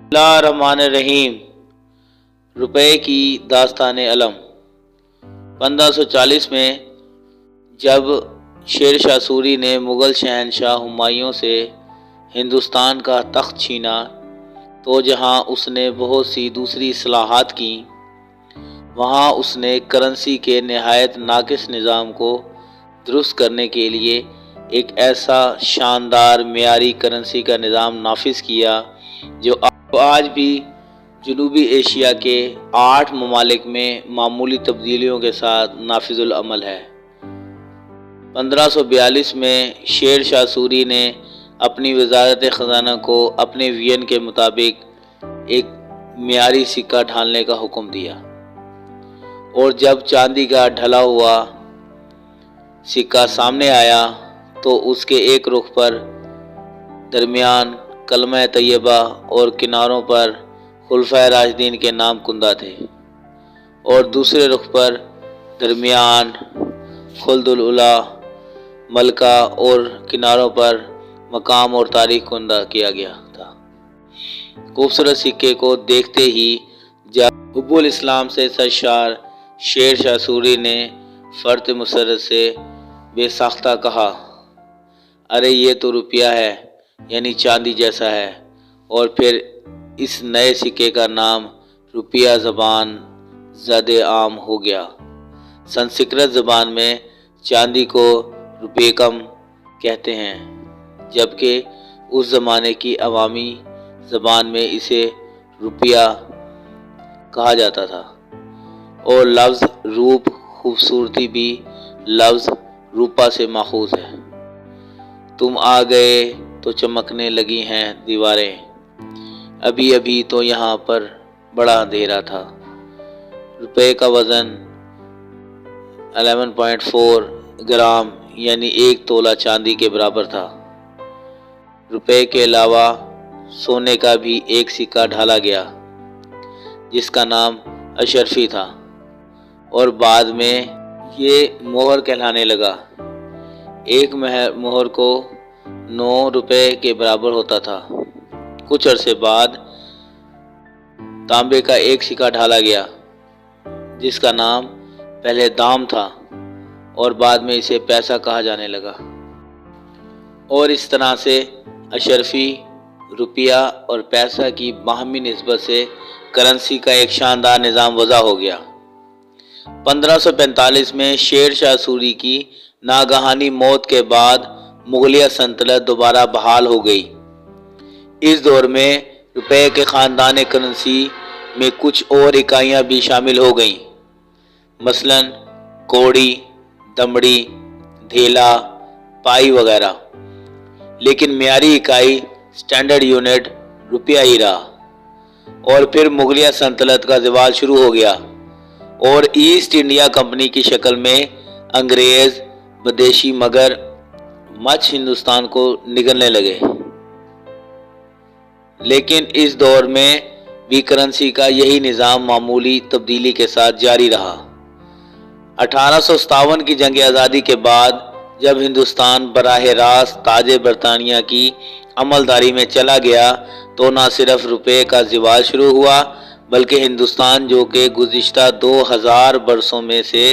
اللہ الرحمن الرحیم۔ روپے کی داستان علم۔ 1540 میں جب شیر شاہ سوری نے مغل شہنشاہ ہمایوں سے ہندوستان کا تخت چھینا تو جہاں اس نے بہت سی دوسری اصلاحات کیں، وہاں اس نے کرنسی کے نہایت ناقص نظام کو درست کرنے کے لیے ایک ایسا شاندار معیاری کرنسی کا نظام نافذ کیا جو آج بھی جنوبی ایشیا کے 8 ممالک میں معمولی تبدیلیوں کے ساتھ نافذ العمل ہے۔ 1542 میں شیر شاہ سوری نے اپنی وزارت خزانہ کو اپنے وژن کے مطابق ایک معیاری سکہ ڈھالنے کا حکم دیا، اور جب چاندی کا ڈھلا ہوا سکہ سامنے آیا تو اس کے ایک رخ پر درمیان کلمہ طیبہ اور کناروں پر خلفائے راشدین کے نام کندہ تھے، اور دوسرے رخ پر درمیان خلد العلا ملکہ اور کناروں پر مقام اور تاریخ کندہ کیا گیا تھا۔ خوبصورت سکے کو دیکھتے ہی جب حب الاسلام سے سرشار شیر شاہ سوری نے فرت مسرت سے بے ساختہ کہا، ارے یہ تو روپیہ ہے، یعنی چاندی جیسا ہے، اور پھر اس نئے سکے کا نام روپیہ زبان زد عام ہو گیا۔ سنسکرت زبان میں چاندی کو روپیکم کہتے ہیں، جبکہ اس زمانے کی عوامی زبان میں اسے روپیہ کہا جاتا تھا، اور لفظ روپ خوبصورتی بھی لفظ روپا سے ماخوذ ہے۔ تم آ گئے تو چمکنے لگی ہیں دیواریں، ابھی ابھی تو یہاں پر بڑا اندھیرا تھا۔ روپے کا وزن 11.4 گرام یعنی 1 تولہ چاندی کے برابر تھا۔ روپے کے علاوہ سونے کا بھی ایک سکہ ڈھالا گیا جس کا نام اشرفی تھا، اور بعد میں یہ مہر کہلانے لگا۔ ایک مہر کو 9 روپے کے برابر ہوتا تھا۔ کچھ عرصے بعد تانبے کا ایک سکہ ڈھالا گیا جس کا نام پہلے دام تھا اور بعد میں اسے پیسہ کہا جانے لگا، اور اس طرح سے اشرفی، روپیہ اور پیسہ کی باہمی نسبت سے کرنسی کا ایک شاندار نظام وضع ہو گیا۔ 1545 میں شیر شاہ سوری کی ناگہانی موت کے بعد مغلیہ سلطنت دوبارہ بحال ہو گئی۔ اس دور میں روپے کے خاندان کرنسی میں کچھ اور اکائیاں بھی شامل ہو گئیں، مثلاً کوڑی، دمڑی، دھیلا، پائی وغیرہ، لیکن معیاری اکائی سٹینڈرڈ یونٹ روپیہ ہی رہا۔ اور پھر مغلیہ سلطنت کا زوال شروع ہو گیا اور ایسٹ انڈیا کمپنی کی شکل میں انگریز بدیشی مگر مچھ ہندوستان کو نگلنے لگے۔ لیکن اس دور میں بھی کرنسی کا یہی نظام معمولی تبدیلی کے ساتھ جاری رہا۔ 1857 کی جنگ آزادی کے بعد جب ہندوستان براہ راست تاج برطانیہ کی عملداری میں چلا گیا تو نہ صرف روپے کا زوال شروع ہوا بلکہ ہندوستان، جو کہ گزشتہ 2000 برسوں میں سے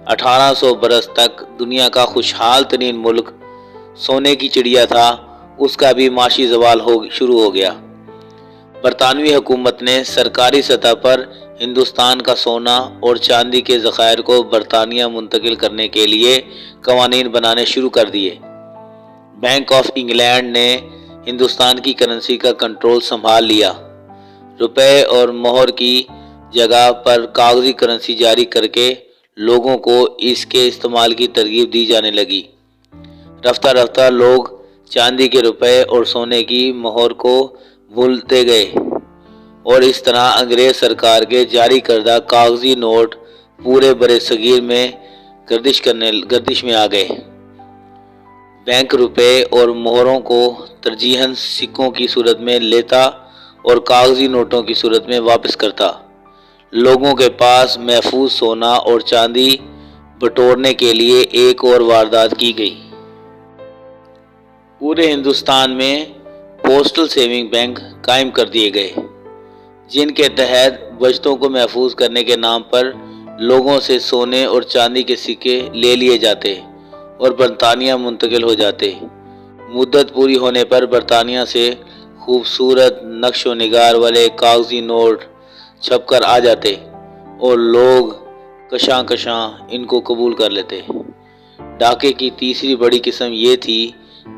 1800 برس تک دنیا کا خوشحال ترین ملک، سونے کی چڑیا تھا، اس کا بھی معاشی زوال شروع ہو گیا۔ برطانوی حکومت نے سرکاری سطح پر ہندوستان کا سونا اور چاندی کے ذخائر کو برطانیہ منتقل کرنے کے لیے قوانین بنانے شروع کر دیے۔ بینک آف انگلینڈ نے ہندوستان کی کرنسی کا کنٹرول سنبھال لیا۔ روپے اور مہر کی جگہ پر کاغذی کرنسی جاری کر کے لوگوں کو اس کے استعمال کی ترغیب دی جانے لگی۔ رفتہ رفتہ لوگ چاندی کے روپے اور سونے کی مہر کو بھولتے گئے، اور اس طرح انگریز سرکار کے جاری کردہ کاغذی نوٹ پورے برِ صغیر میں گردش میں آ گئے۔ بینک روپے اور مہروں کو ترجیحاً سکوں کی صورت میں لیتا اور کاغذی نوٹوں کی صورت میں واپس کرتا۔ لوگوں کے پاس محفوظ سونا اور چاندی بٹورنے کے لیے ایک اور واردات کی گئی۔ پورے ہندوستان میں پوسٹل سیونگ بینک قائم کر دیے گئے۔ جن کے تحت بچتوں کو محفوظ کرنے کے نام پر لوگوں سے سونے اور چاندی کے سکے لے لیے جاتے اور برطانیہ منتقل ہو جاتے۔ مدت پوری ہونے پر برطانیہ سے خوبصورت نقش و نگار والے کاغذی نوٹ چھپ کر آ جاتے اور لوگ کشاں کشاں ان کو قبول کر لیتے۔ ڈاکے کی تیسری بڑی قسم یہ تھی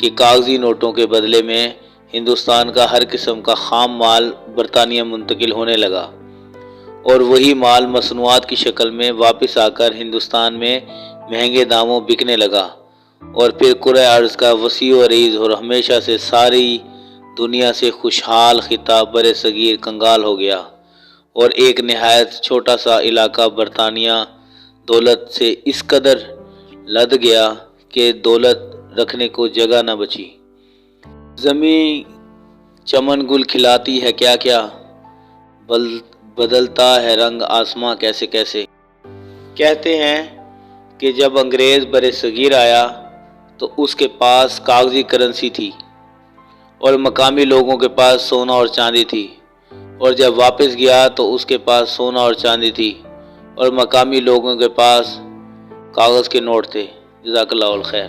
کہ کاغذی نوٹوں کے بدلے میں ہندوستان کا ہر قسم کا خام مال برطانیہ منتقل ہونے لگا اور وہی مال مصنوعات کی شکل میں واپس آ کر ہندوستان میں مہنگے داموں بکنے لگا، اور پھر کرۂ ارض کا وسیع و عریض اور ہمیشہ سے ساری دنیا سے خوشحال خطہ بر صغیر کنگال ہو گیا، اور ایک نہایت چھوٹا سا علاقہ برطانیہ دولت سے اس قدر لد گیا کہ دولت رکھنے کو جگہ نہ بچی۔ زمیں چمن گل کھلاتی ہے کیا کیا، بدلتا ہے رنگ آسماں کیسے کیسے۔ کہتے ہیں کہ جب انگریز بر صغیر آیا تو اس کے پاس کاغذی کرنسی تھی اور مقامی لوگوں کے پاس سونا اور چاندی تھی، اور جب واپس گیا تو اس کے پاس سونا اور چاندی تھی اور مقامی لوگوں کے پاس کاغذ کے نوٹ تھے۔ جزاک اللہ الخیر۔